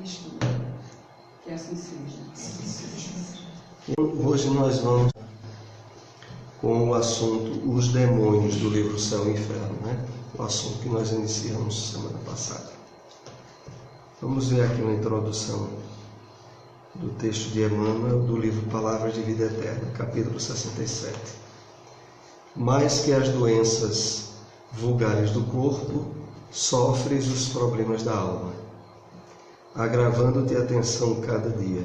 Cristo. Que assim seja. Hoje nós vamos com o assunto Os Demônios do livro Céu e Inferno, né? O assunto que nós iniciamos semana passada. Vamos ver aqui uma introdução do texto de Emmanuel do livro Palavras de Vida Eterna, capítulo 67. Mais que as doenças vulgares do corpo, sofres os problemas da alma, agravando-te a tensão cada dia.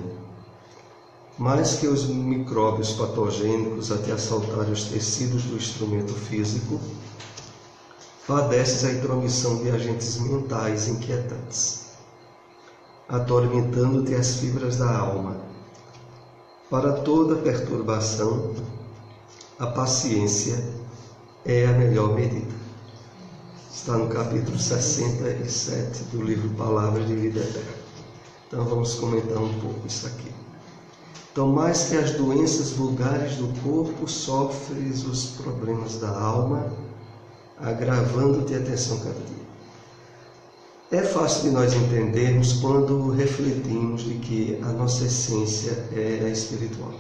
Mais que os micróbios patogênicos a te assaltarem os tecidos do instrumento físico, padeces a intromissão de agentes mentais inquietantes, atormentando-te as fibras da alma. Para toda perturbação, a paciência é a melhor medida. Está no capítulo 67 do livro Palavras de Vida Eterna. Então vamos comentar um pouco isso aqui. Então, mais que as doenças vulgares do corpo, sofres os problemas da alma, agravando-te a tensão cada dia. É fácil de nós entendermos quando refletimos de que a nossa essência é espiritual.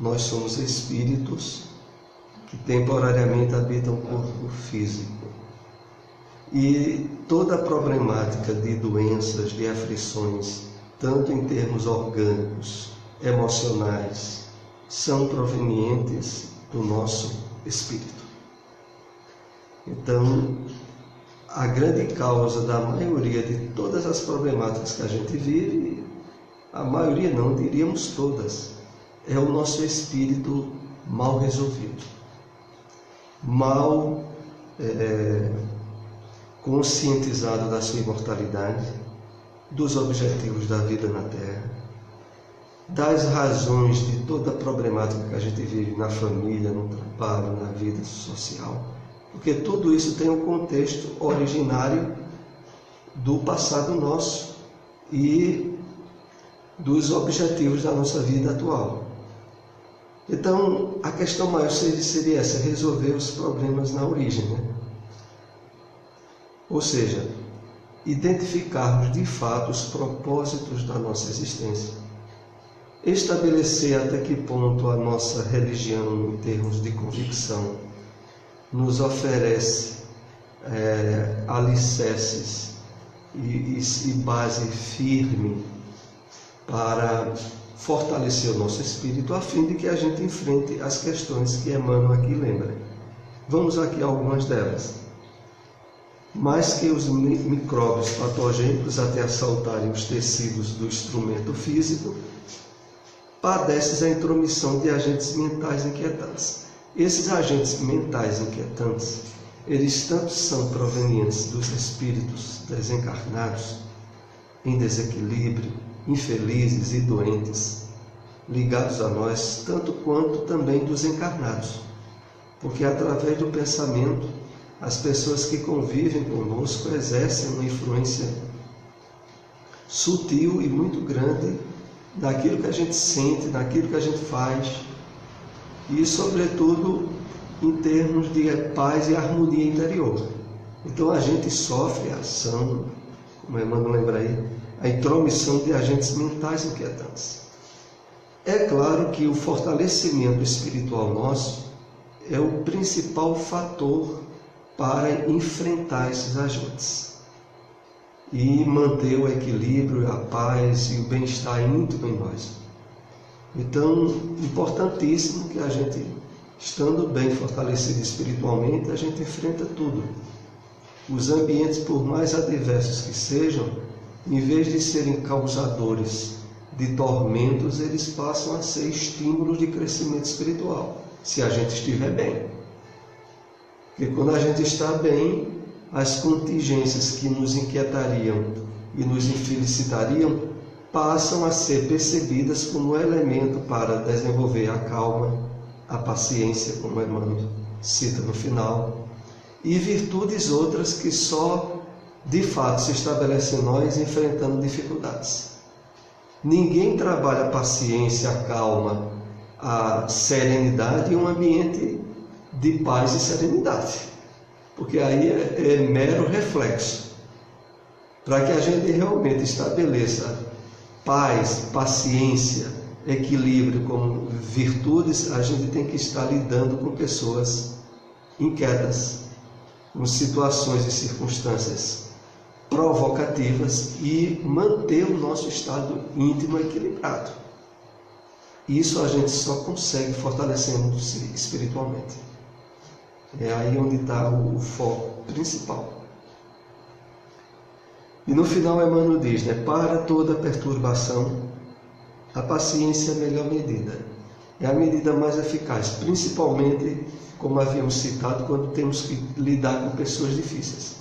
Nós somos espíritos que temporariamente habitam o corpo físico. E toda a problemática de doenças, de aflições, tanto em termos orgânicos, emocionais, são provenientes do nosso espírito. Então, a grande causa da maioria de todas as problemáticas que a gente vive, a maioria não, diríamos todas, é o nosso espírito mal resolvido, mal conscientizado da sua imortalidade, dos objetivos da vida na Terra, das razões de toda a problemática que a gente vive na família, no trabalho, na vida social, porque tudo isso tem um contexto originário do passado nosso e dos objetivos da nossa vida atual. Então, a questão maior seria essa, resolver os problemas na origem, né? Ou seja, identificarmos de fato os propósitos da nossa existência, estabelecer até que ponto a nossa religião, em termos de convicção, nos oferece alicerces e base firme para fortalecer o nosso espírito, a fim de que a gente enfrente as questões que Emmanuel aqui lembra. Vamos aqui a algumas delas. Mais que os micróbios patogênicos até assaltarem os tecidos do instrumento físico, padeces a intromissão de agentes mentais inquietantes. Esses agentes mentais inquietantes, eles tanto são provenientes dos espíritos desencarnados, em desequilíbrio, infelizes e doentes, ligados a nós, tanto quanto também dos encarnados, porque através do pensamento, as pessoas que convivem conosco exercem uma influência sutil e muito grande naquilo que a gente sente, naquilo que a gente faz e, sobretudo, em termos de paz e harmonia interior. Então a gente sofre a ação, como Emmanuel lembra aí, a intromissão de agentes mentais inquietantes. É claro que o fortalecimento espiritual nosso é o principal fator para enfrentar esses agentes e manter o equilíbrio, a paz e o bem-estar íntimo em nós. Então, importantíssimo que a gente, estando bem fortalecido espiritualmente, a gente enfrenta tudo. Os ambientes, por mais adversos que sejam, em vez de serem causadores de tormentos, eles passam a ser estímulos de crescimento espiritual, se a gente estiver bem. Porque quando a gente está bem, as contingências que nos inquietariam e nos infelicitariam passam a ser percebidas como elemento para desenvolver a calma, a paciência, como Emmanuel cita no final, e virtudes outras que só de fato se estabelecem em nós enfrentando dificuldades. Ninguém trabalha a paciência, a calma, a serenidade em um ambiente de paz e serenidade, porque aí é mero reflexo. Para que a gente realmente estabeleça paz, paciência, equilíbrio como virtudes, a gente tem que estar lidando com pessoas inquietas, com situações e circunstâncias provocativas e manter o nosso estado íntimo equilibrado. Isso a gente só consegue fortalecendo-se espiritualmente. É aí onde está o foco principal. E no final Emmanuel diz, para toda perturbação, a paciência é a melhor medida. É a medida mais eficaz, principalmente, como havíamos citado, quando temos que lidar com pessoas difíceis.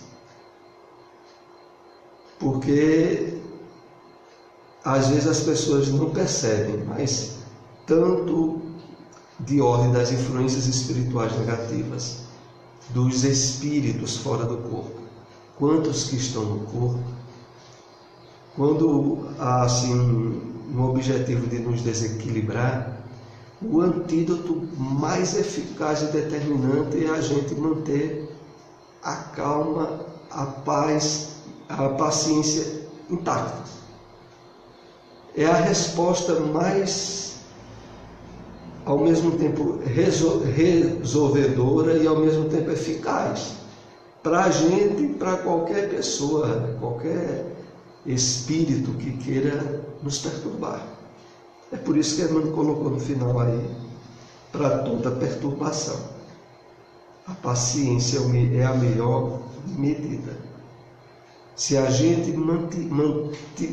Porque às vezes as pessoas não percebem, mas tanto de ordem das influências espirituais negativas, dos espíritos fora do corpo, quanto os que estão no corpo, quando há assim um objetivo de nos desequilibrar, o antídoto mais eficaz e determinante é a gente manter a calma, a paz, a paciência intacta. É a resposta mais, ao mesmo tempo, resolvedora e ao mesmo tempo eficaz para a gente e para qualquer pessoa, qualquer espírito que queira nos perturbar. É por isso que Emmanuel colocou no final aí, para toda perturbação. A paciência é a melhor medida. Se a gente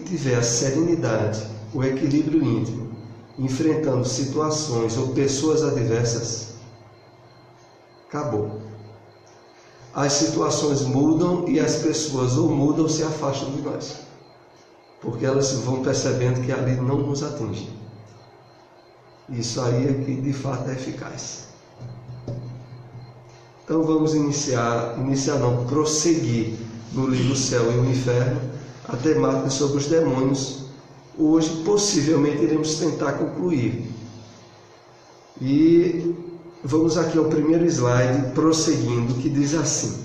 tiver a serenidade, o equilíbrio íntimo, enfrentando situações ou pessoas adversas, acabou. As situações mudam e as pessoas ou mudam ou se afastam de nós, porque elas vão percebendo que ali não nos atinge. Isso aí é que de fato é eficaz. Então vamos prosseguir no livro Céu e o Inferno, a temática sobre os demônios. Hoje possivelmente iremos tentar concluir. E vamos aqui ao primeiro slide, prosseguindo, que diz assim: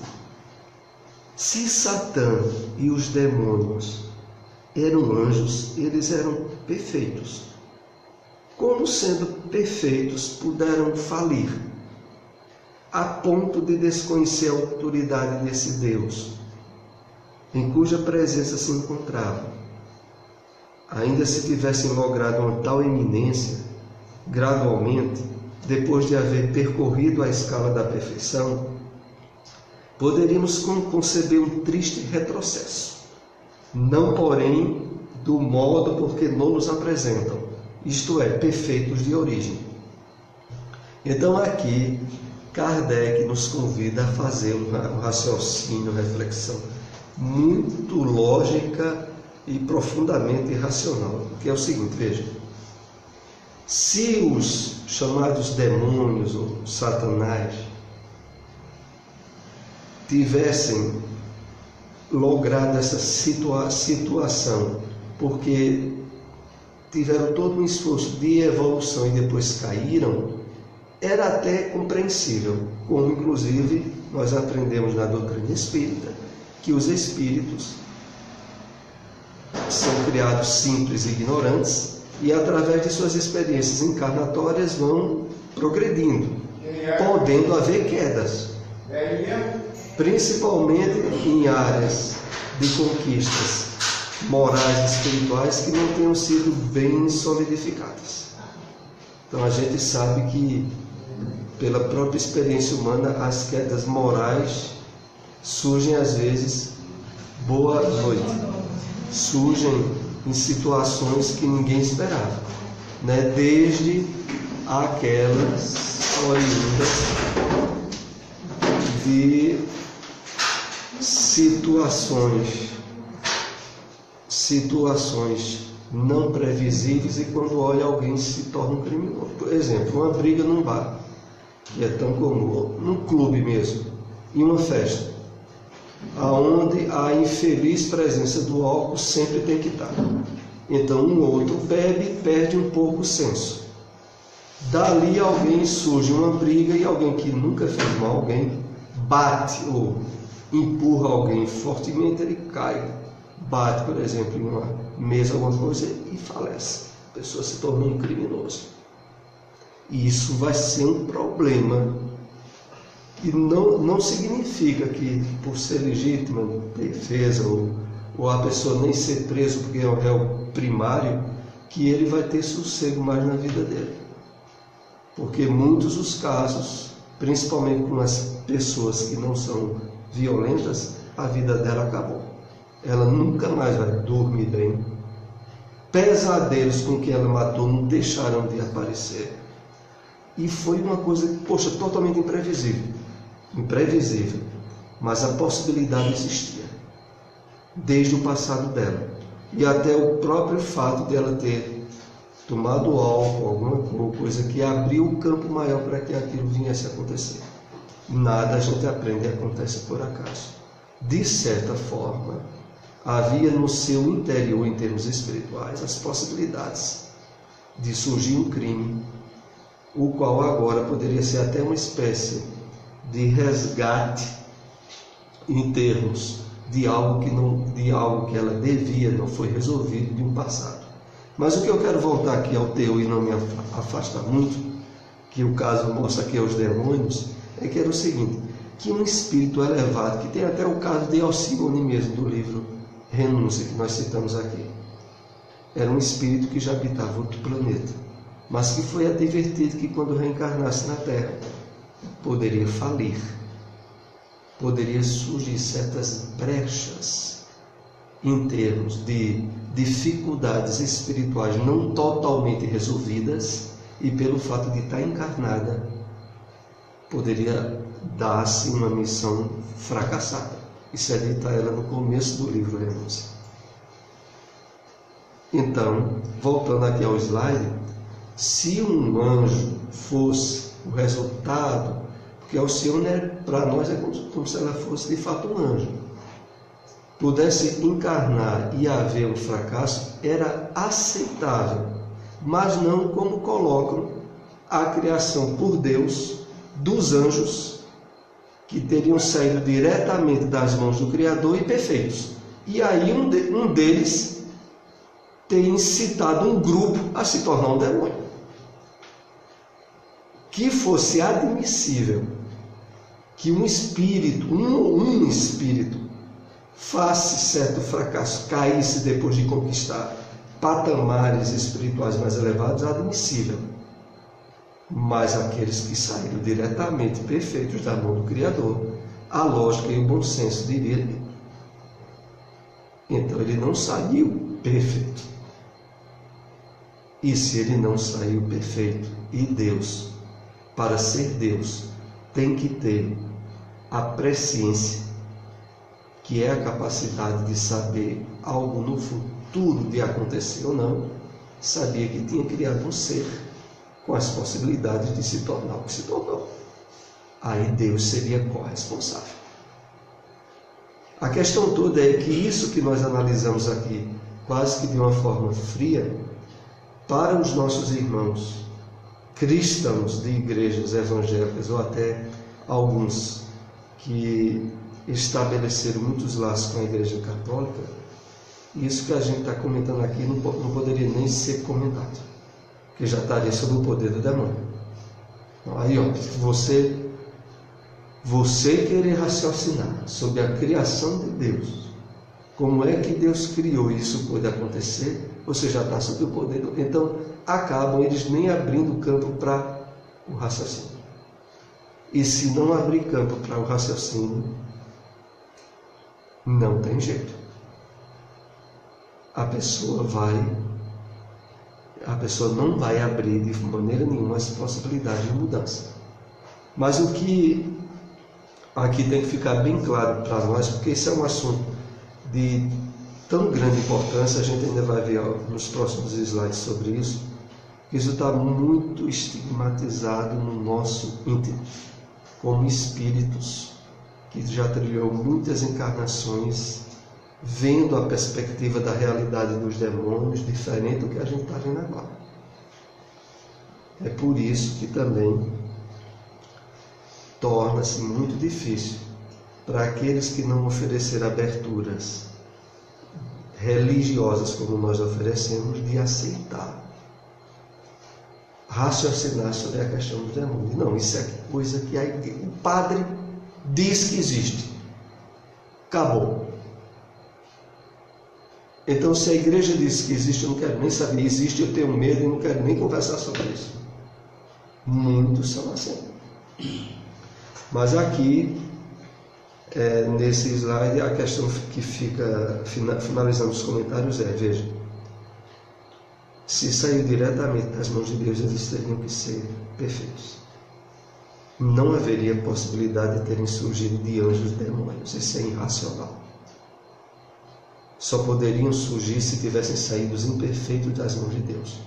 se Satã e os demônios eram anjos, eles eram perfeitos. Como sendo perfeitos puderam falir, a ponto de desconhecer a autoridade desse Deus, em cuja presença se encontravam? Ainda se tivessem logrado uma tal eminência, gradualmente, depois de haver percorrido a escala da perfeição, poderíamos conceber um triste retrocesso, não porém do modo porque não nos apresentam, isto é, perfeitos de origem. Então aqui Kardec nos convida a fazer um raciocínio, uma reflexão muito lógica e profundamente racional, que é o seguinte: veja, se os chamados demônios ou Satanás tivessem logrado essa situação porque tiveram todo um esforço de evolução e depois caíram, era até compreensível, como inclusive nós aprendemos na doutrina espírita, que os espíritos são criados simples e ignorantes e através de suas experiências encarnatórias vão progredindo, podendo haver quedas, principalmente em áreas de conquistas morais e espirituais que não tenham sido bem solidificadas. Então a gente sabe que, pela própria experiência humana, as quedas morais surgem às vezes, boa noite, surgem em situações que ninguém esperava, desde aquelas oriundas de situações não previsíveis, e quando olha alguém se torna um criminoso. Por exemplo, uma briga num bar, que é tão comum, num clube mesmo, em uma festa, aonde a infeliz presença do álcool sempre tem que estar. Então um outro bebe e perde um pouco o senso. Dali alguém surge uma briga e alguém que nunca fez mal a alguém bate ou empurra alguém fortemente, ele cai bate, por exemplo, em uma mesa, alguma coisa, e falece. A pessoa se tornou um criminoso. E isso vai ser um problema. E não significa que, por ser legítima defesa, ou a pessoa nem ser preso porque é o réu primário, que ele vai ter sossego mais na vida dele. Porque muitos os casos, principalmente com as pessoas que não são violentas, a vida dela acabou. Ela nunca mais vai dormir bem. Pesadelos com que ela matou não deixaram de aparecer. E foi uma coisa, poxa, totalmente imprevisível. Mas a possibilidade existia, desde o passado dela. E até o próprio fato dela ter tomado álcool, alguma coisa que abriu o campo maior para que aquilo viesse a acontecer. Nada a gente aprende e acontece por acaso. De certa forma, havia no seu interior, em termos espirituais, as possibilidades de surgir um crime, o qual agora poderia ser até uma espécie de resgate em termos de algo que ela devia, não foi resolvido, de um passado. Mas o que eu quero voltar aqui ao teu e não me afasta muito, que o caso mostra aqui aos demônios, é que era o seguinte, que um espírito elevado, que tem até o caso de Alcimone mesmo, do livro Renúncia, que nós citamos aqui, era um espírito que já habitava outro planeta, mas que foi advertido que quando reencarnasse na Terra, poderia falir, poderia surgir certas brechas em termos de dificuldades espirituais não totalmente resolvidas, e pelo fato de estar encarnada, poderia dar-se uma missão fracassada. Isso é dito a ela no começo do livro Renúncia. Então, voltando aqui ao slide, se um anjo fosse o resultado, porque Alcione para nós é como se ela fosse de fato um anjo, pudesse encarnar e haver um fracasso, era aceitável, mas não como colocam a criação por Deus dos anjos, que teriam saído diretamente das mãos do Criador e perfeitos. E aí um deles tem incitado um grupo a se tornar um demônio. Que fosse admissível que um espírito faça certo fracasso, caísse depois de conquistar patamares espirituais mais elevados, é admissível. Mas aqueles que saíram diretamente perfeitos da mão do Criador, a lógica e o bom senso diria: então ele não saiu perfeito. E se ele não saiu perfeito, e Deus, para ser Deus, tem que ter a presciência, que é a capacidade de saber algo no futuro de acontecer ou não, sabia que tinha criado um ser com as possibilidades de se tornar o que se tornou. Aí Deus seria corresponsável. A questão toda é que isso que nós analisamos aqui, quase que de uma forma fria, para os nossos irmãos cristãos de igrejas evangélicas, ou até alguns que estabeleceram muitos laços com a Igreja Católica, isso que a gente está comentando aqui não poderia nem ser comentado, porque já estaria sob o poder do demônio. Aí, ó, você querer raciocinar sobre a criação de Deus, como é que Deus criou isso pode acontecer, você já está sob o poder do... Então, acabam eles nem abrindo campo para o raciocínio. E se não abrir campo para o raciocínio, não tem jeito. A pessoa não vai abrir de maneira nenhuma as possibilidades de mudança. Mas o que aqui tem que ficar bem claro para nós, porque esse é um assunto de tão grande importância, a gente ainda vai ver nos próximos slides sobre isso, que isso está muito estigmatizado no nosso íntimo, como espíritos que já trilhou muitas encarnações, vendo a perspectiva da realidade dos demônios diferente do que a gente está vendo agora. É por isso que também torna-se muito difícil para aqueles que não ofereceram aberturas religiosas como nós oferecemos, de aceitar, raciocinar sobre a questão dos demônios. Não, isso é coisa que o padre diz que existe. Acabou. Então, se a igreja diz que existe, eu não quero nem saber. Existe, eu tenho medo e não quero nem conversar sobre isso. Muitos são assim. Mas aqui, nesse slide, a questão que fica finalizando os comentários veja, se saiu diretamente das mãos de Deus, eles teriam que ser perfeitos. Não haveria possibilidade de terem surgido de anjos e demônios. Isso é irracional. Só poderiam surgir se tivessem saído imperfeitos das mãos de Deus.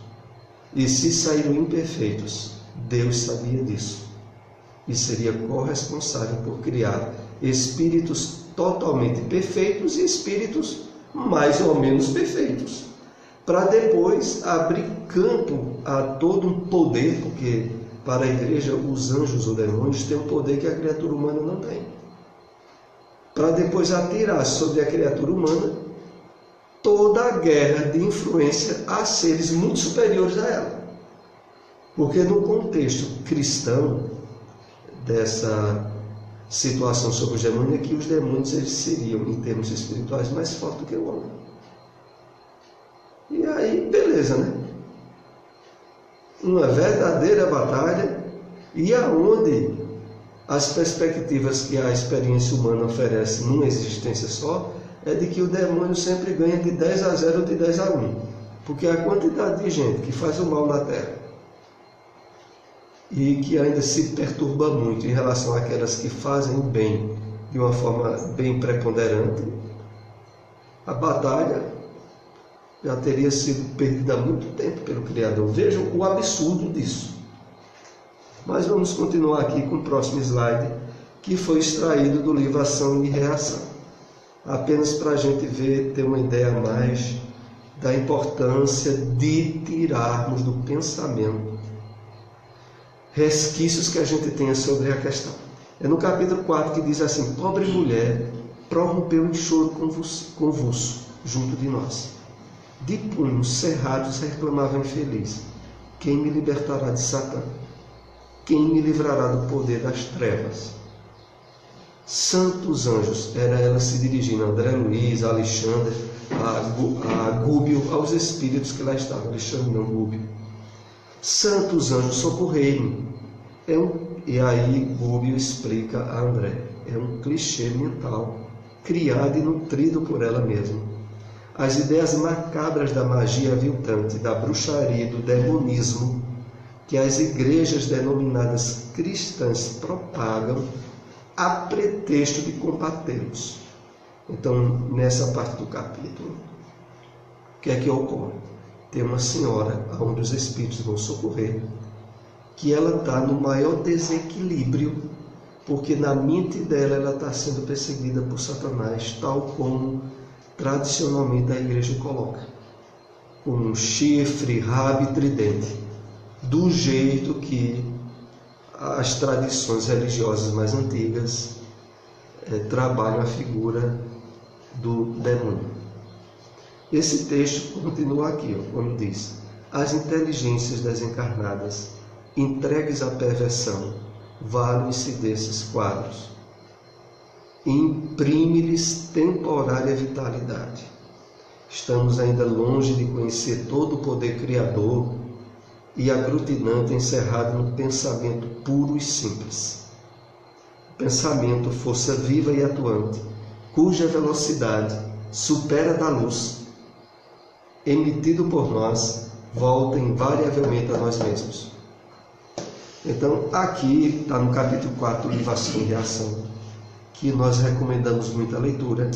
E se saíram imperfeitos, Deus sabia disso e seria corresponsável por criar espíritos totalmente perfeitos e espíritos mais ou menos perfeitos, para depois abrir campo a todo um poder, porque para a igreja os anjos ou demônios têm um poder que a criatura humana não tem, para depois atirar sobre a criatura humana toda a guerra de influência a seres muito superiores a ela. Porque no contexto cristão dessa situação sobre os demônios, é que os demônios eles seriam, em termos espirituais, mais fortes do que o homem. E aí, beleza, né? Uma verdadeira batalha, e aonde as perspectivas que a experiência humana oferece numa existência só, é de que o demônio sempre ganha de 10-0 ou de 10-1. Porque a quantidade de gente que faz o mal na Terra e que ainda se perturba muito em relação àquelas que fazem o bem de uma forma bem preponderante, a batalha já teria sido perdida há muito tempo pelo Criador. Vejam o absurdo disso. Mas vamos continuar aqui com o próximo slide, que foi extraído do livro Ação e Reação. Apenas para a gente ver, ter uma ideia mais da importância de tirarmos do pensamento resquícios que a gente tenha sobre a questão. É no capítulo 4 que diz assim: pobre mulher prorrompeu em choro convulso junto de nós. De punhos cerrados reclamava infeliz: quem me libertará de Satã? Quem me livrará do poder das trevas? Santos anjos, era ela se dirigindo a André Luiz, a Alexandre, a Gúbio, aos espíritos que lá estavam. Alexandre não, Gúbio. Santos anjos, socorrei-me. E aí Gúbio explica a André. É um clichê mental, criado e nutrido por ela mesma. As ideias macabras da magia aviltante, da bruxaria e do demonismo que as igrejas denominadas cristãs propagam a pretexto de combatê-los. Então, nessa parte do capítulo, o que é que ocorre? Tem uma senhora, onde os espíritos vão socorrer, que ela está no maior desequilíbrio, porque na mente dela ela está sendo perseguida por Satanás, tal como tradicionalmente a igreja coloca, com um chifre, rabo e tridente, do jeito que as tradições religiosas mais antigas trabalham a figura do demônio. Esse texto continua aqui, quando diz: as inteligências desencarnadas, entregues à perversão, valem-se desses quadros. Imprime-lhes temporária vitalidade. Estamos ainda longe de conhecer todo o poder criador e aglutinante encerrado no pensamento puro e simples. Pensamento, força viva e atuante, cuja velocidade supera da luz, emitido por nós, volta invariavelmente a nós mesmos. Então, aqui está no capítulo 4 do livro Ação e Reação, que nós recomendamos muita leitura.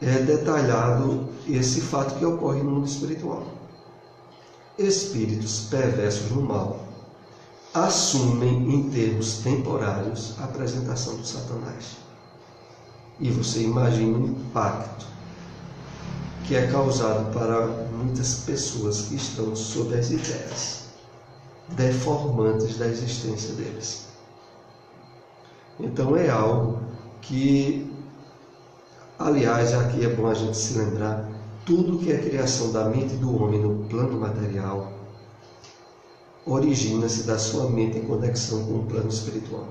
É detalhado esse fato que ocorre no mundo espiritual. Espíritos perversos no mal assumem em termos temporários a apresentação do Satanás. E você imagina o impacto que é causado para muitas pessoas que estão sob as ideias deformantes da existência deles. Então é algo que Aliás, aqui é bom a gente se lembrar, tudo que é criação da mente do homem no plano material origina-se da sua mente em conexão com o plano espiritual.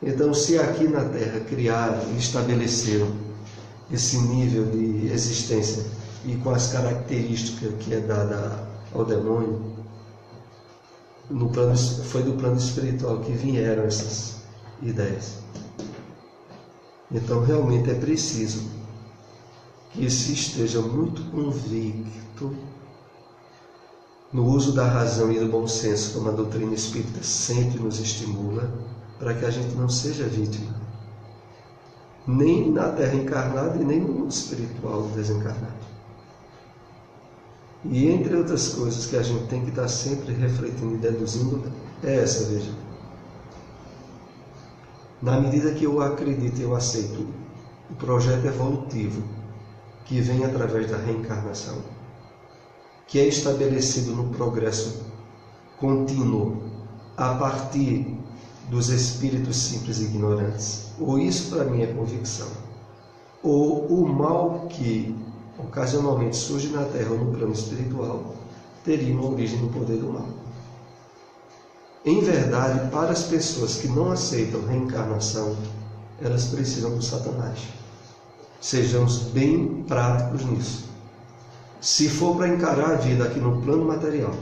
Então, se aqui na Terra criaram e estabeleceram esse nível de existência e com as características que é dada ao demônio, foi do plano espiritual que vieram essas ideias. Então, realmente é preciso que se esteja muito convicto no uso da razão e do bom senso, como a doutrina espírita sempre nos estimula, para que a gente não seja vítima, nem na terra encarnada e nem no mundo espiritual desencarnado. E entre outras coisas que a gente tem que estar sempre refletindo e deduzindo, é essa, veja. Na medida que eu acredito e eu aceito o projeto evolutivo que vem através da reencarnação, que é estabelecido no progresso contínuo a partir dos espíritos simples e ignorantes, ou isso para mim é convicção, ou o mal que ocasionalmente surge na Terra ou no plano espiritual teria uma origem no poder do mal. Em verdade, para as pessoas que não aceitam reencarnação, elas precisam do Satanás. Sejamos bem práticos nisso. Se for para encarar a vida aqui no plano material,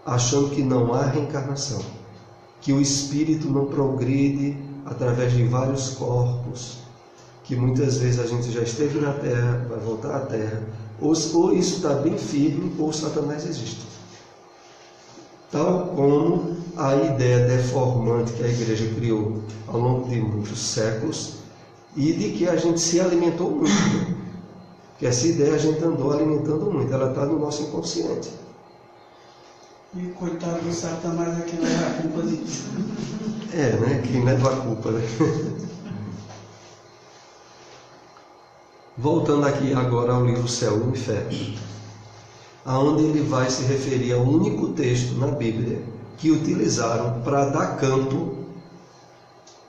achando que não há reencarnação, que o espírito não progride através de vários corpos, que muitas vezes a gente já esteve na Terra, vai voltar à Terra, ou isso está bem firme, ou Satanás existe. Tal como a ideia deformante que a Igreja criou ao longo de muitos séculos e de que a gente se alimentou muito. Que essa ideia a gente andou alimentando muito, ela está no nosso inconsciente. E coitado do Satanás é quem leva a culpa de tudo. É, né? Quem leva a culpa, né? Voltando aqui agora ao livro Céu e Inferno, aonde ele vai se referir ao único texto na Bíblia que utilizaram para dar campo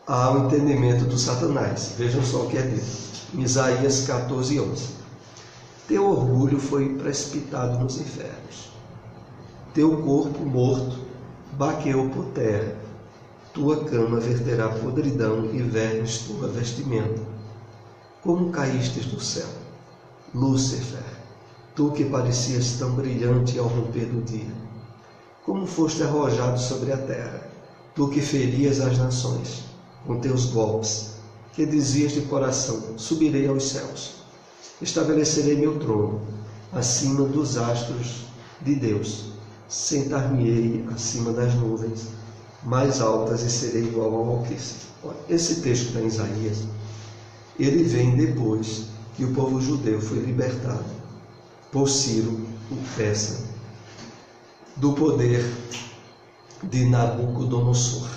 ao entendimento do Satanás. Vejam só o que é dito, em Isaías 14:11. Teu orgulho foi precipitado nos infernos. Teu corpo morto baqueou por terra. Tua cama verterá podridão e vermes tua vestimenta. Como caístes do céu, Lúcifer, tu que parecias tão brilhante ao romper do dia. Como foste arrojado sobre a terra, tu que ferias as nações com teus golpes, que dizias de coração, subirei aos céus, estabelecerei meu trono acima dos astros de Deus, sentar-me-ei acima das nuvens mais altas e serei igual ao Altíssimo. Esse texto da Isaías, ele vem depois que o povo judeu foi libertado por Ciro, o Persa, do poder de Nabucodonosor,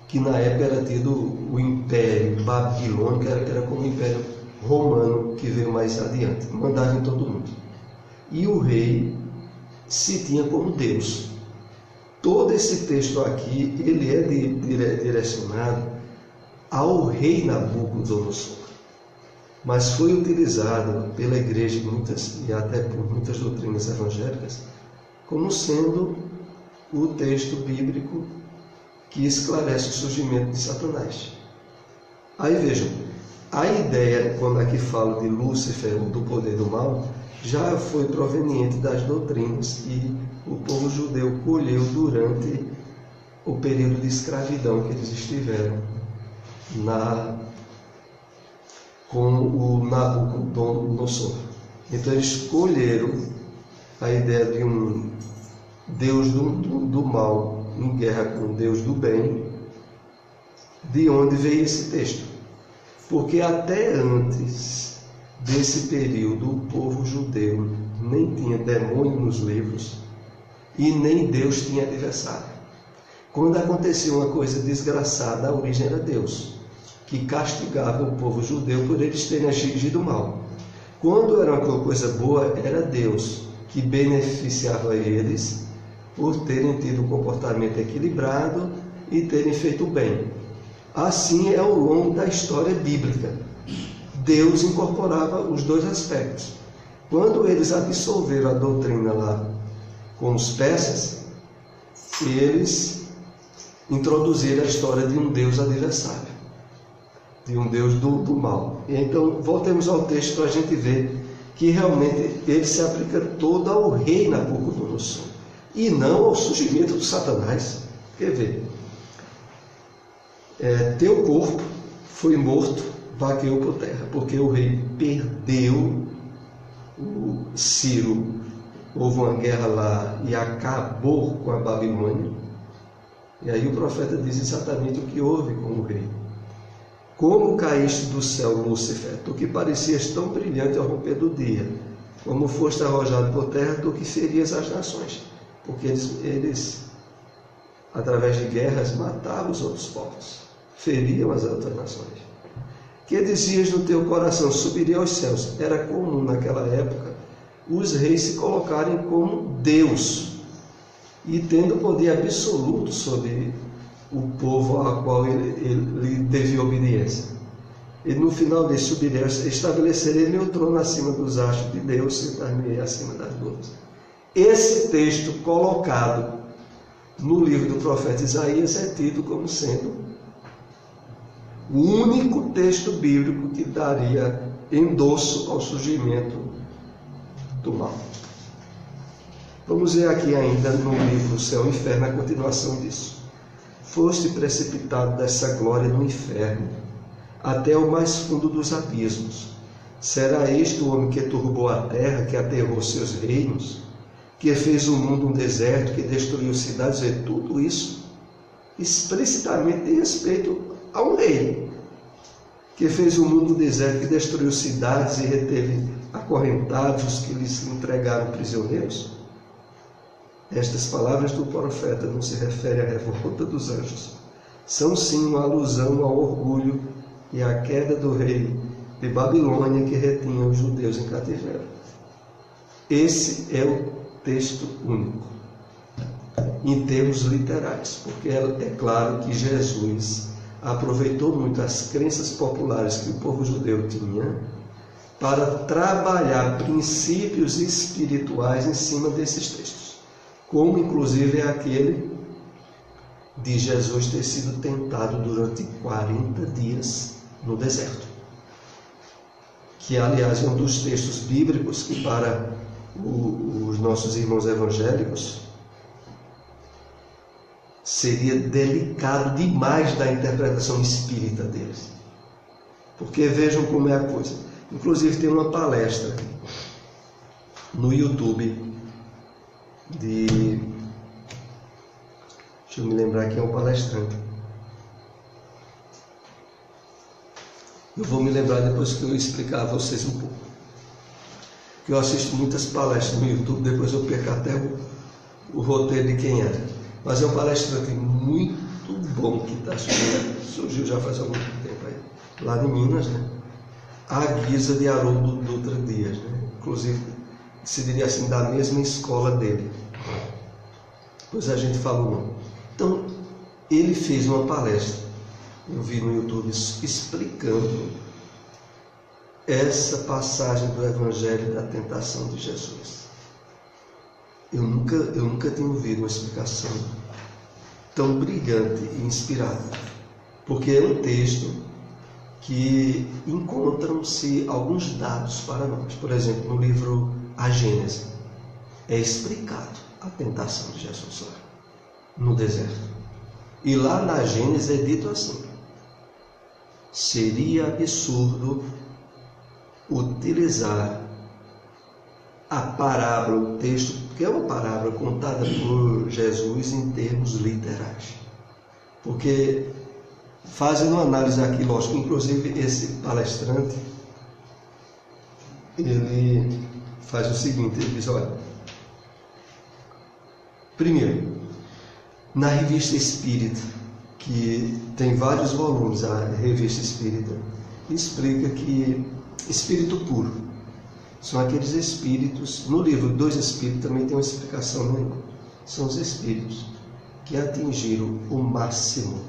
que na época era tido o Império Babilônico, era como o Império Romano que veio mais adiante, mandava em todo mundo. E o rei se tinha como Deus. Todo esse texto aqui, ele é direcionado ao rei Nabucodonosor, mas foi utilizado pela igreja e até por muitas doutrinas evangélicas como sendo o texto bíblico que esclarece o surgimento de Satanás. Aí vejam, a ideia, quando aqui falo de Lúcifer, do poder do mal, já foi proveniente das doutrinas que o povo judeu colheu durante o período de escravidão que eles estiveram com o Nabucodonosor. Então eles colheram a ideia de um Deus do mal em guerra com o Deus do bem, de onde veio esse texto. Porque até antes desse período o povo judeu nem tinha demônio nos livros e nem Deus tinha adversário. Quando acontecia uma coisa desgraçada, a origem era Deus, que castigava o povo judeu por eles terem agido mal. Quando era uma coisa boa, era Deus que beneficiava eles por terem tido um comportamento equilibrado e terem feito o bem. Assim é ao longo da história bíblica. Deus incorporava os dois aspectos. Quando eles absolveram a doutrina lá com os persas, eles introduziram a história de um Deus adversário, de um Deus do mal. E então, voltemos ao texto para a gente ver que realmente ele se aplica todo ao rei Nabucodonosor, e não ao surgimento do Satanás. Quer ver? Teu corpo foi morto, vagueou por terra, porque o rei perdeu. O Ciro, houve uma guerra lá e acabou com a Babilônia. E aí o profeta diz exatamente o que houve com o rei. Como caíste do céu, Lúcifer, tu que parecias tão brilhante ao romper do dia, como foste arrojado por terra, tu que ferias as nações, porque eles através de guerras, matavam os outros povos, feriam as outras nações. Que dizias no teu coração, subiria aos céus. Era comum naquela época os reis se colocarem como Deus e tendo poder absoluto sobre o povo ao qual ele devia obediência. E no final desse subiria, estabeleceria meu trono acima dos astros de Deus, sentar-me acima das nuvens. Esse texto colocado no livro do profeta Isaías é tido como sendo o único texto bíblico que daria endosso ao surgimento do mal. Vamos ver aqui ainda no livro Céu e Inferno a continuação disso. Foste precipitado dessa glória no inferno, até o mais fundo dos abismos. Será este o homem que turbou a terra, que aterrou seus reinos, que fez o mundo um deserto, que destruiu cidades? E tudo isso explicitamente tem respeito a um rei, que fez o mundo um deserto, que destruiu cidades e reteve acorrentados os que lhes entregaram prisioneiros. Estas palavras do profeta não se referem à revolta dos anjos. São sim uma alusão ao orgulho e à queda do rei de Babilônia que retinha os judeus em cativeiro. Esse é o texto único, em termos literais, porque é claro que Jesus aproveitou muito as crenças populares que o povo judeu tinha para trabalhar princípios espirituais em cima desses textos, como inclusive é aquele de Jesus ter sido tentado durante 40 dias no deserto, que aliás é um dos textos bíblicos que para os nossos irmãos evangélicos seria delicado demais da interpretação espírita deles, porque vejam como é a coisa. Inclusive tem uma palestra no YouTube deixa eu me lembrar quem é o palestrante. Eu vou me lembrar depois que eu explicar a vocês um pouco, que eu assisto muitas palestras no YouTube, depois eu perco até o roteiro de quem era. Mas é um palestrante muito bom que surgiu já faz algum tempo aí, lá em Minas, né? À guisa de Haroldo Dutra Dias, né? Inclusive, se diria assim, da mesma escola dele. Pois a gente falou não. Então, ele fez uma palestra, eu vi no YouTube, explicando essa passagem do Evangelho da tentação de Jesus. Eu nunca tinha ouvido uma explicação tão brilhante e inspirada, porque é um texto que encontram-se alguns dados para nós. Por exemplo, no livro A Gênese, é explicado a tentação de Jesus lá no deserto. E lá na Gênese é dito assim: seria absurdo utilizar a parábola, o texto, que é uma parábola contada por Jesus em termos literais. Porque, fazendo uma análise aqui, lógico, inclusive esse palestrante, ele faz o seguinte, ele diz, olha, primeiro, na Revista Espírita, que tem vários volumes, a Revista Espírita, explica que espírito puro são aqueles espíritos, no livro Dois Espíritos também tem uma explicação, né? São os espíritos que atingiram o máximo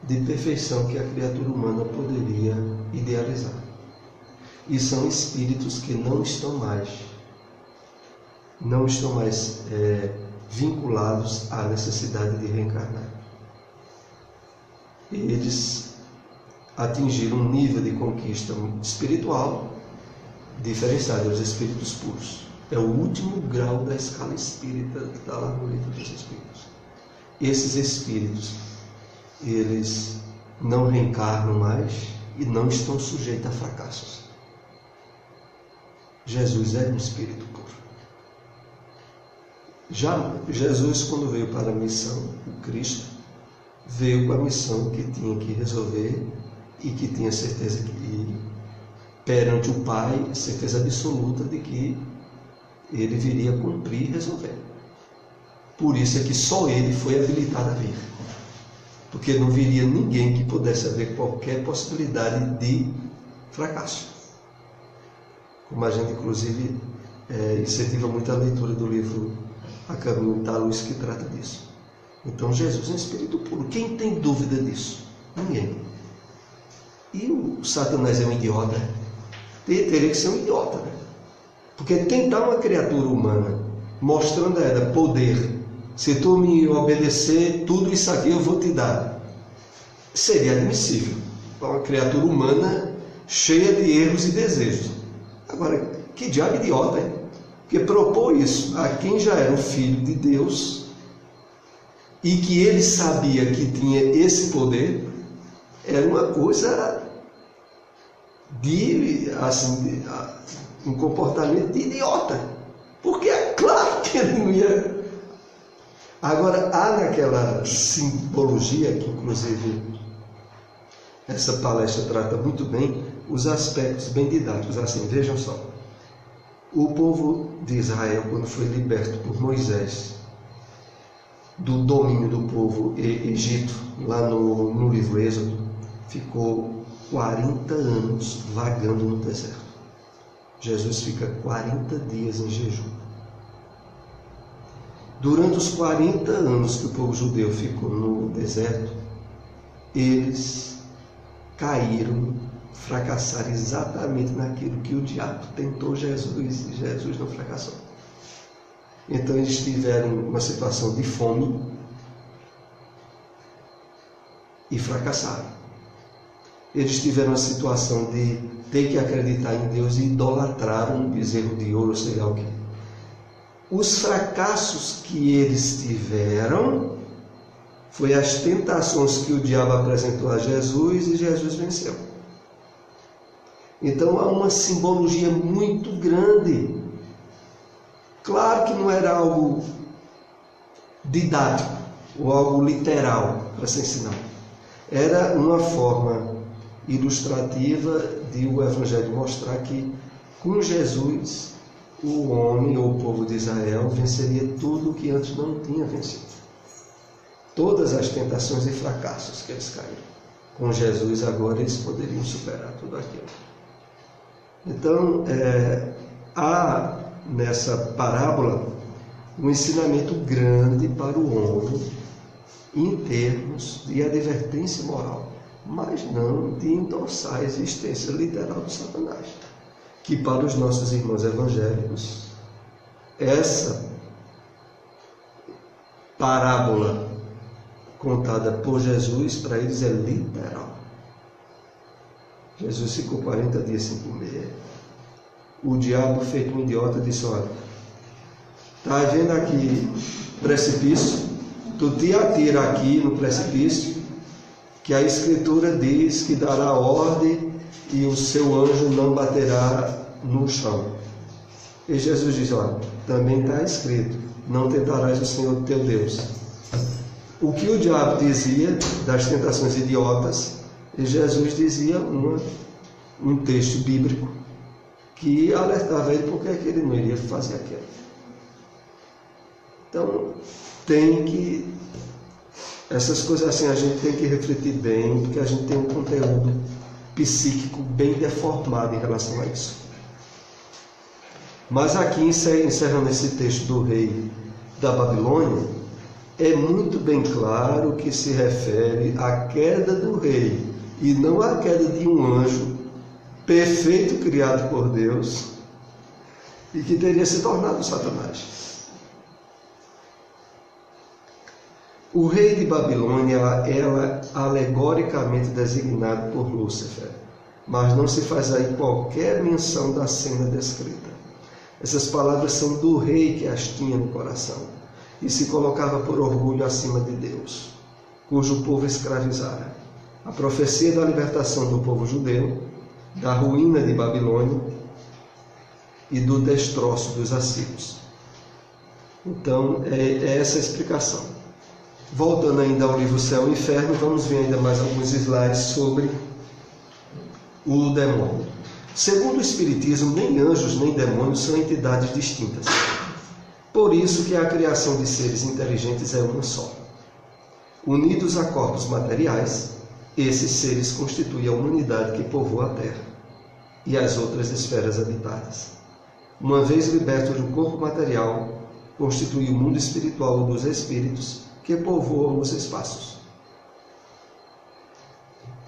de perfeição que a criatura humana poderia idealizar. E são espíritos que não estão mais vinculados à necessidade de reencarnar. Eles atingiram um nível de conquista espiritual diferenciado dos espíritos puros. É o último grau da escala espírita que está lá no livro dos Espíritos. Esses espíritos, eles não reencarnam mais e não estão sujeitos a fracassos. Jesus é um espírito puro. Já Jesus, quando veio para a missão, o Cristo, veio com a missão que tinha que resolver e que tinha certeza que, perante o Pai, certeza absoluta de que ele viria cumprir e resolver. Por isso é que só ele foi habilitado a vir. Porque não viria ninguém que pudesse haver qualquer possibilidade de fracasso. Como a gente, inclusive, incentiva muito a leitura do livro A Caminho da Luz, que trata disso. Então, Jesus é um espírito puro. Quem tem dúvida disso? Ninguém. E o Satanás é um idiota? Teria que ser um idiota, né? Porque tentar uma criatura humana, mostrando a ela poder, se tu me obedecer, tudo isso aqui eu vou te dar, seria admissível para uma criatura humana cheia de erros e desejos. Agora, que diabo idiota, hein? Porque propôs isso a quem já era o Filho de Deus e que ele sabia que tinha esse poder, era uma coisa um comportamento de idiota. Porque é claro que ele não ia. Agora, há naquela simbologia, que inclusive essa palestra trata muito bem, os aspectos bem didáticos. Assim, vejam só. O povo de Israel, quando foi liberto por Moisés do domínio do povo Egito, lá no livro Êxodo, ficou 40 anos vagando no deserto. Jesus fica 40 dias em jejum. Durante os 40 anos que o povo judeu ficou no deserto, eles caíram, fracassaram exatamente naquilo que o diabo tentou Jesus, e Jesus não fracassou. Então eles tiveram uma situação de fome e fracassaram. Eles tiveram a situação de ter que acreditar em Deus e idolatraram um bezerro de ouro, sei lá o que. Os fracassos que eles tiveram foi as tentações que o diabo apresentou a Jesus e Jesus venceu. Então há uma simbologia muito grande. Claro que não era algo didático ou algo literal para ser ensinado. Era uma forma ilustrativa de o Evangelho mostrar que com Jesus o homem ou o povo de Israel venceria tudo o que antes não tinha vencido. Todas as tentações e fracassos que eles caíram. Com Jesus agora eles poderiam superar tudo aquilo. Então, há nessa parábola um ensinamento grande para o homem em termos de advertência moral, mas não de endossar a existência literal do Satanás. Que para os nossos irmãos evangélicos, essa parábola contada por Jesus, para eles é literal. Jesus ficou 40 dias sem comer. O diabo, feito um idiota, disse: olha, está vendo aqui precipício? Tu te atira aqui no precipício, que a Escritura diz que dará ordem e o seu anjo não baterá no chão. E Jesus diz: olha, também está escrito, não tentarás o Senhor teu Deus. O que o diabo dizia das tentações idiotas, e Jesus dizia um texto bíblico que alertava ele porque é que ele não iria fazer aquilo. Então, essas coisas assim a gente tem que refletir bem, porque a gente tem um conteúdo psíquico bem deformado em relação a isso. Mas aqui, encerrando esse texto do rei da Babilônia, é muito bem claro que se refere à queda do rei e não à queda de um anjo perfeito criado por Deus e que teria se tornado Satanás. O rei de Babilônia é alegoricamente designado por Lúcifer, mas não se faz aí qualquer menção da cena descrita. Essas palavras são do rei que as tinha no coração e se colocava por orgulho acima de Deus, cujo povo escravizara. A profecia da libertação do povo judeu, da ruína de Babilônia e do destroço dos assírios. Então, é essa a explicação. Voltando ainda ao livro Céu e Inferno, vamos ver ainda mais alguns slides sobre o demônio. Segundo o Espiritismo, nem anjos nem demônios são entidades distintas. Por isso que a criação de seres inteligentes é uma só. Unidos a corpos materiais, esses seres constituem a humanidade que povoa a Terra e as outras esferas habitadas. Uma vez libertos do corpo material, constitui o mundo espiritual dos espíritos que povoam os espaços.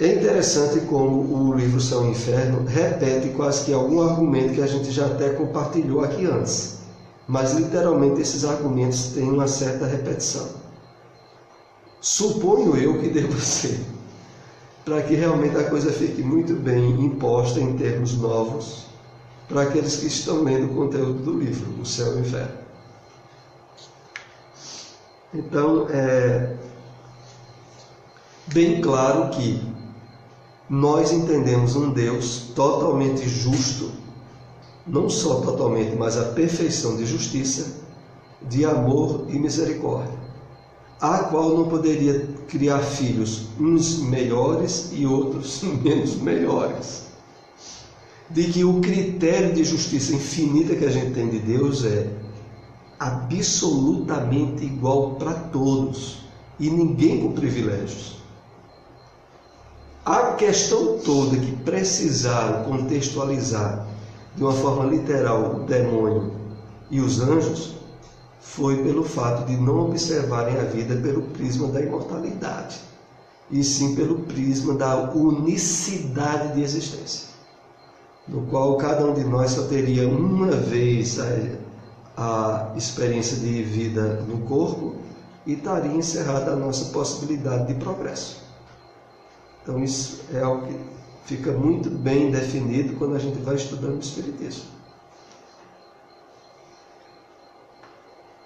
É interessante como o livro Céu e Inferno repete quase que algum argumento que a gente já até compartilhou aqui antes, mas literalmente esses argumentos têm uma certa repetição. Suponho eu que deva ser, para que realmente a coisa fique muito bem imposta em termos novos para aqueles que estão lendo o conteúdo do livro, O Céu e o Inferno. Então, é bem claro que nós entendemos um Deus totalmente justo, não só totalmente, mas a perfeição de justiça, de amor e misericórdia, a qual não poderia criar filhos, uns melhores e outros menos melhores. De que o critério de justiça infinita que a gente tem de Deus é absolutamente igual para todos e ninguém com privilégios. A questão toda que precisaram contextualizar de uma forma literal o demônio e os anjos foi pelo fato de não observarem a vida pelo prisma da imortalidade, e sim pelo prisma da unicidade de existência, no qual cada um de nós só teria uma vez a experiência de vida no corpo e estaria encerrada a nossa possibilidade de progresso. Então isso é algo que fica muito bem definido quando a gente vai estudando o Espiritismo.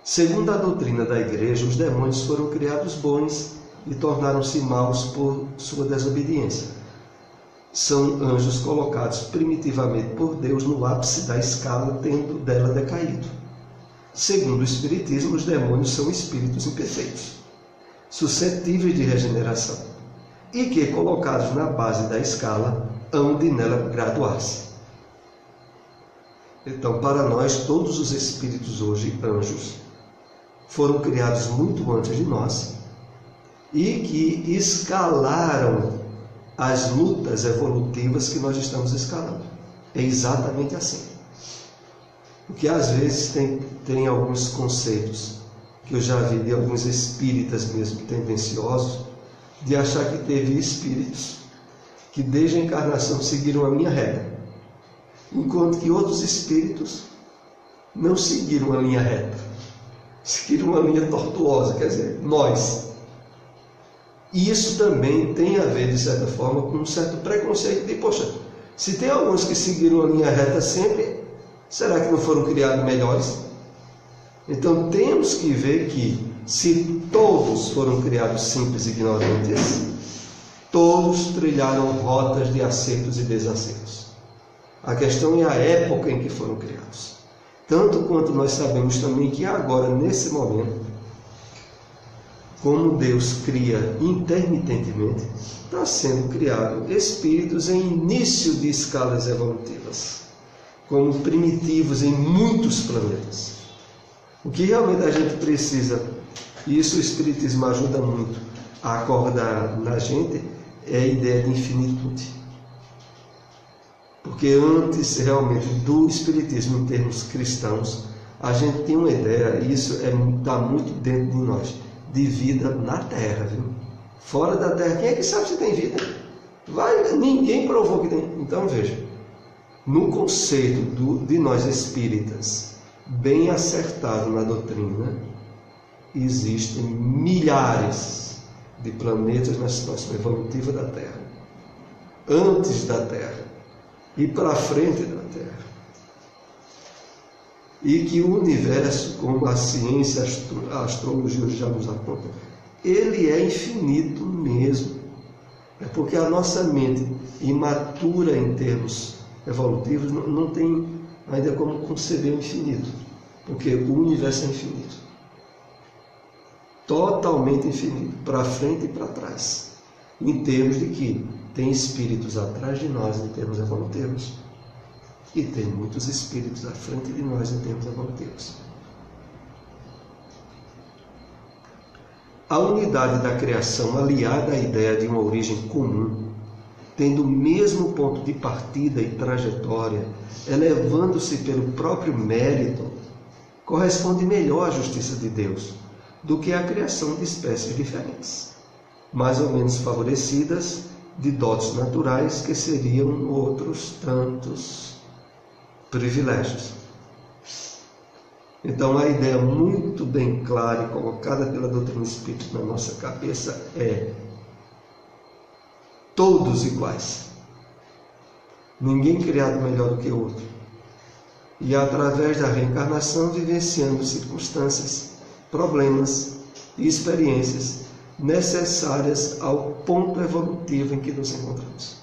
Segundo a doutrina da Igreja, os demônios foram criados bons e tornaram-se maus por sua desobediência. São anjos colocados primitivamente por Deus no ápice da escala, tendo dela decaído. Segundo o Espiritismo, os demônios são espíritos imperfeitos, suscetíveis de regeneração, e que, colocados na base da escala, hão de nela graduar-se. Então, para nós, todos os espíritos hoje, anjos, foram criados muito antes de nós e que escalaram as lutas evolutivas que nós estamos escalando. É exatamente assim. Porque às vezes tem alguns conceitos que eu já vi de alguns espíritas mesmo tendenciosos, de achar que teve espíritos que desde a encarnação seguiram a minha regra, enquanto que outros espíritos não seguiram a linha reta, seguiram uma linha tortuosa, quer dizer, nós. E isso também tem a ver, de certa forma, com um certo preconceito de, poxa, se tem alguns que seguiram a linha reta sempre, será que não foram criados melhores? Então temos que ver que, se todos foram criados simples e ignorantes, todos trilharam rotas de acertos e desacertos. A questão é a época em que foram criados. Tanto quanto nós sabemos também que agora, nesse momento, como Deus cria intermitentemente, está sendo criado espíritos em início de escalas evolutivas, como primitivos em muitos planetas. O que realmente a gente precisa, e isso o Espiritismo ajuda muito a acordar na gente, é a ideia de infinitude. Porque antes realmente do Espiritismo em termos cristãos, a gente tem uma ideia, e isso está muito dentro de nós, de vida na Terra, viu? Fora da Terra, quem é que sabe se tem vida? Ninguém provou que tem. Então veja, no conceito de nós espíritas, bem acertado na doutrina, existem milhares de planetas na situação evolutiva da Terra, antes da Terra e para frente da Terra. E que o universo, como a ciência, a astrologia já nos aponta, ele é infinito mesmo. É porque a nossa mente imatura em termos evolutivos não tem ainda como conceber o infinito, porque o universo é infinito, totalmente infinito, para frente e para trás, em termos de que tem espíritos atrás de nós em termos evolutivos e tem muitos espíritos à frente de nós em termos evolutivos. A unidade da criação, aliada à ideia de uma origem comum, tendo o mesmo ponto de partida e trajetória, elevando-se pelo próprio mérito, corresponde melhor à justiça de Deus do que a criação de espécies diferentes, mais ou menos favorecidas de dotes naturais que seriam outros tantos privilégios. Então, a ideia muito bem clara e colocada pela doutrina espírita na nossa cabeça é: todos iguais, ninguém criado melhor do que o outro, e através da reencarnação vivenciando circunstâncias, problemas e experiências necessárias ao ponto evolutivo em que nos encontramos.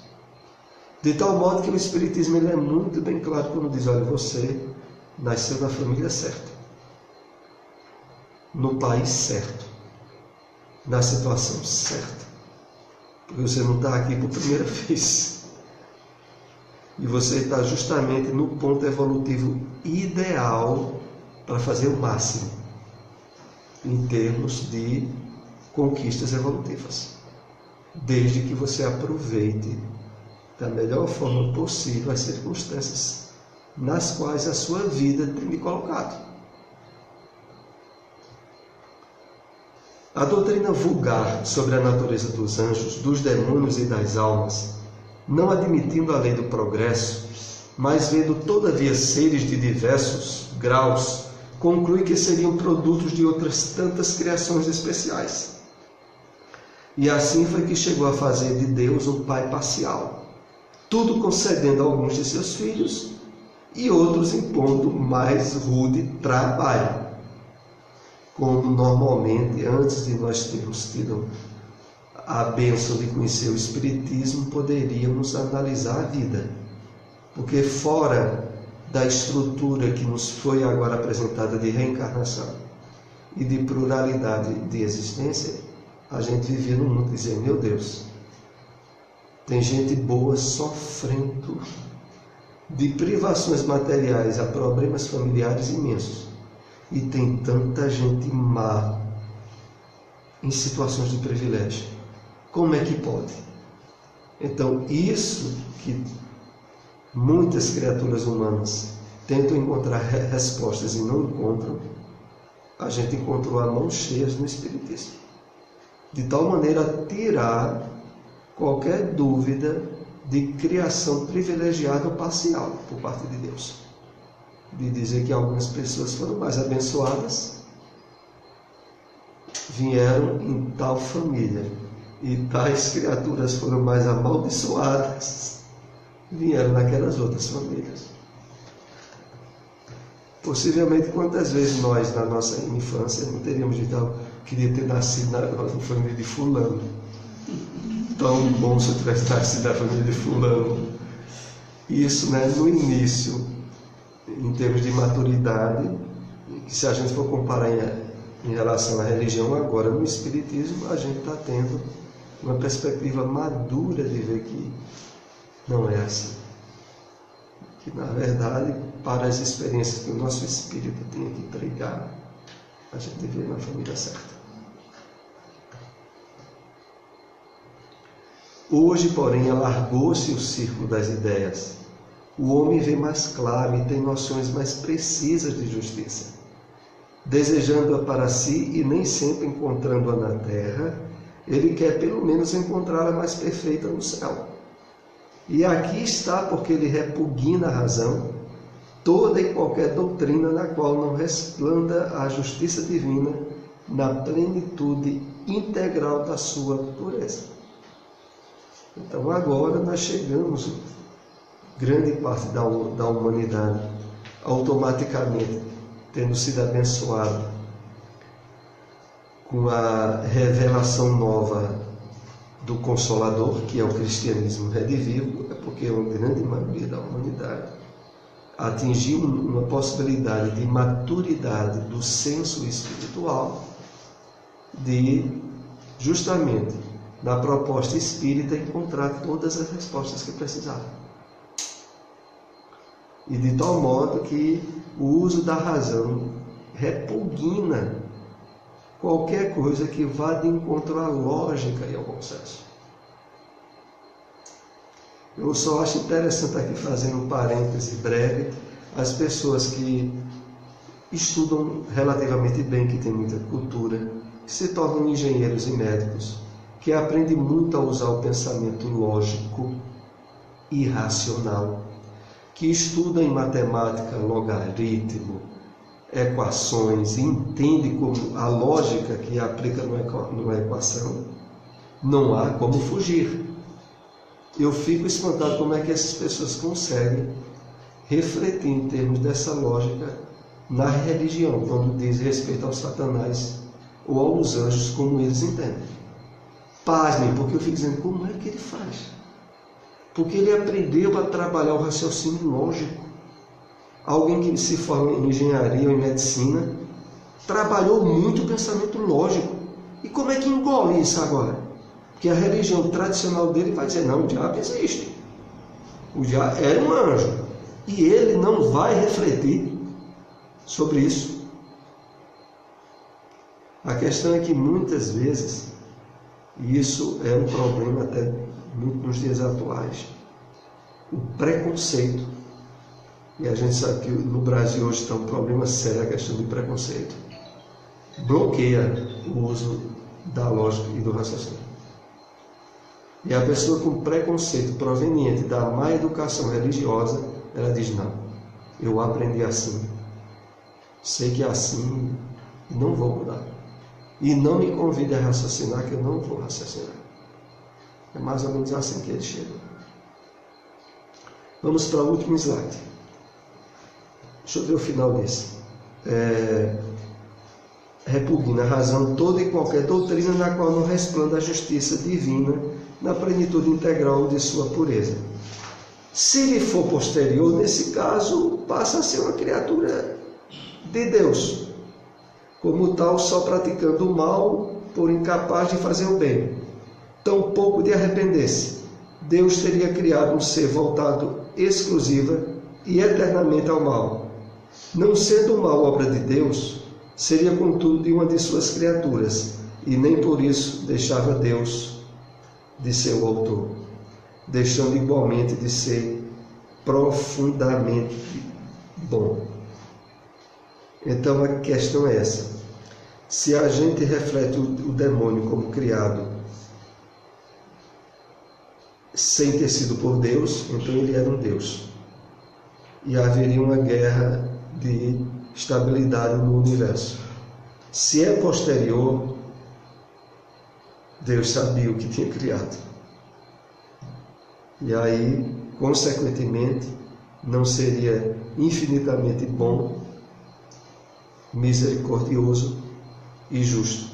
De tal modo que o Espiritismo ele é muito bem claro quando diz: olha, você nasceu na família certa, no país certo, na situação certa, porque você não está aqui por primeira vez, e você está justamente no ponto evolutivo ideal para fazer o máximo em termos de conquistas evolutivas, desde que você aproveite da melhor forma possível as circunstâncias nas quais a sua vida tem lhe colocado. A doutrina vulgar sobre a natureza dos anjos, dos demônios e das almas, não admitindo a lei do progresso, mas vendo todavia seres de diversos graus, conclui que seriam produtos de outras tantas criações especiais. E assim foi que chegou a fazer de Deus um pai parcial, tudo concedendo a alguns de seus filhos e outros impondo mais rude trabalho. Como normalmente, antes de nós termos tido a bênção de conhecer o Espiritismo, poderíamos analisar a vida. Porque fora da estrutura que nos foi agora apresentada de reencarnação e de pluralidade de existência, a gente vivia no mundo dizendo: meu Deus, tem gente boa sofrendo de privações materiais a problemas familiares imensos, e tem tanta gente má em situações de privilégio. Como é que pode? Então, isso que muitas criaturas humanas tentam encontrar respostas e não encontram, a gente encontrou a mão cheia no Espiritismo, de tal maneira a tirar qualquer dúvida de criação privilegiada ou parcial por parte de Deus, de dizer que algumas pessoas foram mais abençoadas, vieram em tal família, e tais criaturas foram mais amaldiçoadas, vieram naquelas outras famílias. Possivelmente, quantas vezes nós, na nossa infância, não teríamos dito: eu queria ter nascido na família de fulano, tão bom se eu tivesse nascido na família de fulano. Isso, né, no início, em termos de maturidade, se a gente for comparar em relação à religião, agora no Espiritismo, a gente está tendo uma perspectiva madura de ver que não é assim. Que, na verdade, para as experiências que o nosso espírito tem que entregar, a gente vê na família certa. Hoje, porém, alargou-se o círculo das ideias. O homem vê mais claro e tem noções mais precisas de justiça. desejando-a para si e nem sempre encontrando-a na terra, ele quer pelo menos encontrá-la mais perfeita no céu. E aqui está porque ele repugna a razão, toda e qualquer doutrina na qual não resplanda a justiça divina na plenitude integral da sua pureza. Então agora nós chegamos, grande parte da humanidade, automaticamente tendo sido abençoada com a revelação nova do Consolador, que é o cristianismo redivivo, é porque a grande maioria da humanidade atingiu uma possibilidade de maturidade do senso espiritual, de justamente na proposta espírita encontrar todas as respostas que precisava. E de tal modo que o uso da razão repugna qualquer coisa que vá de encontro à lógica e ao bom senso. Eu só acho interessante aqui, fazendo um parêntese breve, as pessoas que estudam relativamente bem, que têm muita cultura, que se tornam engenheiros e médicos, que aprendem muito a usar o pensamento lógico e racional, que estudam em matemática, logaritmo, equações, e entendem como a lógica que aplica numa equação, não há como fugir. Eu fico espantado como é que essas pessoas conseguem refletir em termos dessa lógica na religião, quando diz respeito ao Satanás ou aos anjos, como eles entendem. Pasmem, porque eu fico dizendo, como é que ele faz? Porque ele aprendeu a trabalhar o raciocínio lógico. Alguém que se forma em engenharia ou em medicina trabalhou muito o pensamento lógico. E como é que engole isso agora? Porque a religião tradicional dele vai dizer, não, o diabo existe. O diabo era um anjo. E ele não vai refletir sobre isso. A questão é que muitas vezes, e isso é um problema até muito nos dias atuais, o preconceito, e a gente sabe que no Brasil hoje está um problema sério a questão do preconceito, bloqueia o uso da lógica e do raciocínio. E a pessoa com preconceito proveniente da má educação religiosa, ela diz, não, eu aprendi assim, sei que é assim e não vou mudar. E não me convide a raciocinar, que eu não vou raciocinar. É mais ou menos assim que ele chega. Vamos para o último slide. Deixa eu ver o final desse. Repugna a razão toda e qualquer doutrina na qual não resplanda a justiça divina na plenitude integral de sua pureza. Se lhe for posterior, nesse caso, passa a ser uma criatura de Deus. Como tal, só praticando o mal por incapaz de fazer o bem. Tampouco de arrepender-se. Deus teria criado um ser voltado exclusiva e eternamente ao mal. Não sendo o mal obra de Deus, seria contudo de uma de suas criaturas, e nem por isso deixava Deus de ser o autor, deixando igualmente de ser profundamente bom. Então a questão é essa. Se a gente reflete o demônio como criado sem ter sido por Deus, então ele era um Deus. E haveria uma guerra de estabilidade no universo. Se é posterior, Deus sabia o que tinha criado. E aí, consequentemente, não seria infinitamente bom, misericordioso e justo.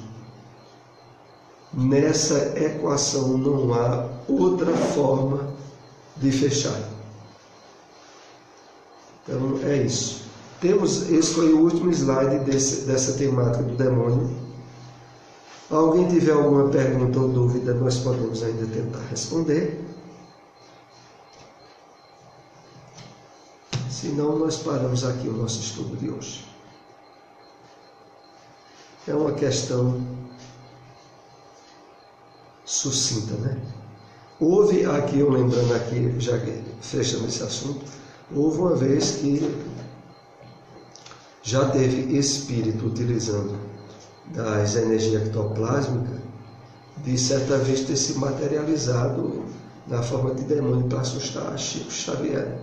Nessa equação não há outra forma de fechar. Então é isso. Esse foi o último slide dessa temática do demônio. Alguém tiver alguma pergunta ou dúvida, nós podemos ainda tentar responder. Se não, nós paramos aqui o nosso estudo de hoje. É uma questão sucinta, né? Houve aqui, eu lembrando aqui, já fechando esse assunto, houve uma vez que já teve espírito utilizando das energias ectoplásmicas, de certa vez ter se materializado na forma de demônio para assustar Chico Xavier.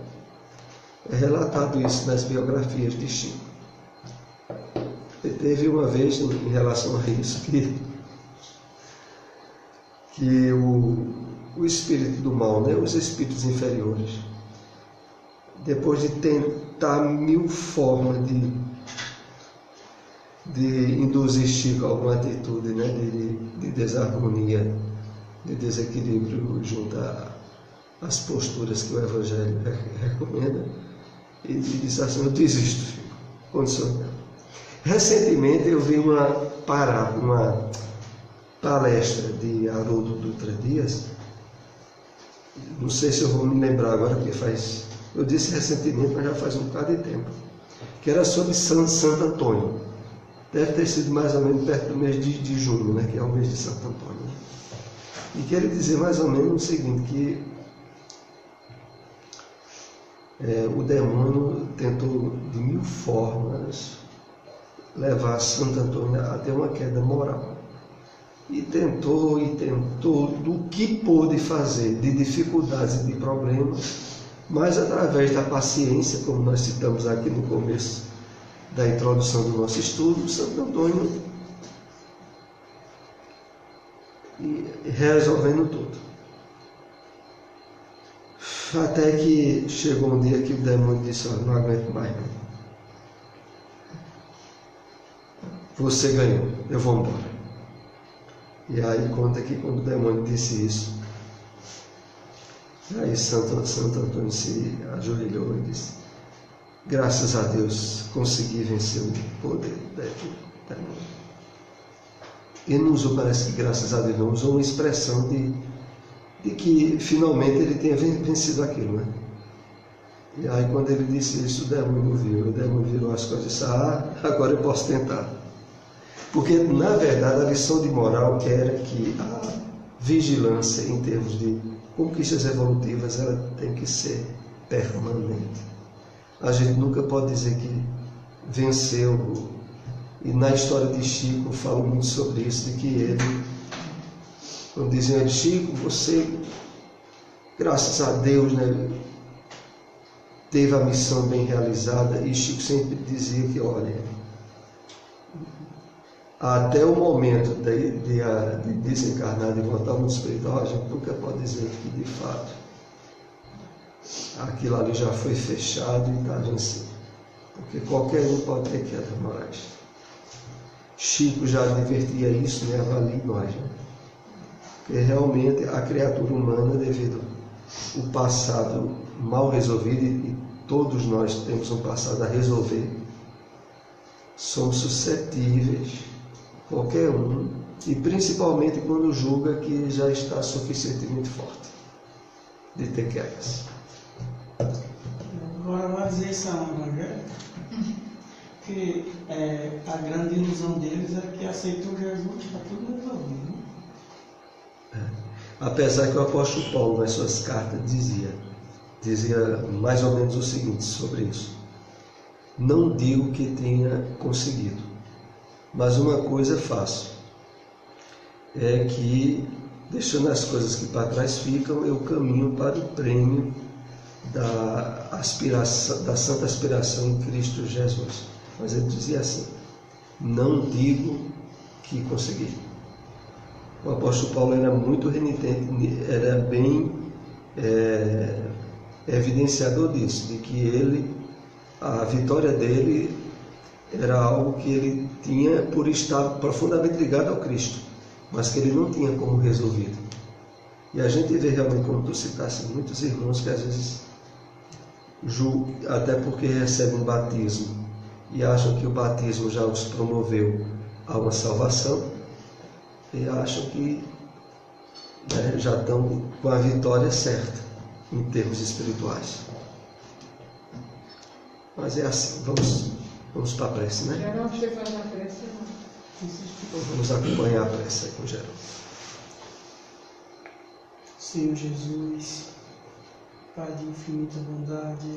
É relatado isso nas biografias de Chico. Teve uma vez, em relação a isso, que o espírito do mal, né, os espíritos inferiores, depois de tentar mil formas de induzir Chico a alguma atitude, né, de desarmonia, de desequilíbrio junto às posturas que o Evangelho recomenda, e disse assim: eu desisto, Chico, condição. Recentemente eu vi uma palestra de Haroldo Dutra Dias, não sei se eu vou me lembrar agora, porque eu disse recentemente, mas já faz um bocado de tempo, que era sobre Santo Antônio. Deve ter sido mais ou menos perto do mês de junho, né, que é o mês de Santo Antônio. E que ele dizia mais ou menos o seguinte, que o demônio tentou de mil formas levar Santo Antônio a ter uma queda moral. E tentou, do que pôde fazer, de dificuldades e de problemas, mas através da paciência, como nós citamos aqui no começo da introdução do nosso estudo, Santo Antônio resolvendo tudo. Até que chegou um dia que o demônio disse: olha, não aguento mais, não. Você ganhou, eu vou embora. E aí conta que quando o demônio disse isso, aí Santo Antônio se ajoelhou e disse: graças a Deus consegui vencer o poder do demônio. Ele não usou, parece que graças a Deus, não usou uma expressão de que finalmente ele tenha vencido aquilo, né? E aí quando ele disse isso, o demônio virou as coisas e disse: agora eu posso tentar. Porque, na verdade, a lição de moral era que a vigilância, em termos de conquistas evolutivas, ela tem que ser permanente. A gente nunca pode dizer que venceu. E na história de Chico, eu falo muito sobre isso, de que ele, quando diziam a ele: Chico, você, graças a Deus, né, teve a missão bem realizada. E Chico sempre dizia que, olha, até o momento de desencarnar, de voltar ao mundo espiritual, a gente nunca pode dizer que, de fato, aquilo ali já foi fechado e está vencido. Porque qualquer um pode ter quedas morais. Chico já advertia isso, né? Avalie nós, né? Porque realmente a criatura humana, devido ao passado mal resolvido, e todos nós temos um passado a resolver, somos suscetíveis, qualquer um, e principalmente quando julga que já está suficientemente forte, de ter quedas. Agora vai dizer isso aonde, né? Que a grande ilusão deles é que aceitou Jesus, está tudo resolvido. Apesar que o apóstolo Paulo, nas suas cartas, dizia mais ou menos o seguinte sobre isso: não digo que tenha conseguido, mas uma coisa faço, é que, deixando as coisas que para trás ficam, eu caminho para o prêmio da santa aspiração em Cristo Jesus. Mas ele dizia assim: não digo que consegui. O apóstolo Paulo era muito renitente, era bem evidenciador disso, de que a vitória dele era algo que ele tinha por estar profundamente ligado ao Cristo, mas que ele não tinha como resolvido. E a gente vê realmente, como tu citaste, muitos irmãos que às vezes julgam, até porque recebem um batismo, e acham que o batismo já os promoveu a uma salvação, e acham que já estão com a vitória certa em termos espirituais. Mas é assim, vamos para a prece, né? Já não chegou na prece, Então vamos acompanhar a prece aí com Geraldo. Senhor Jesus, Pai de infinita bondade,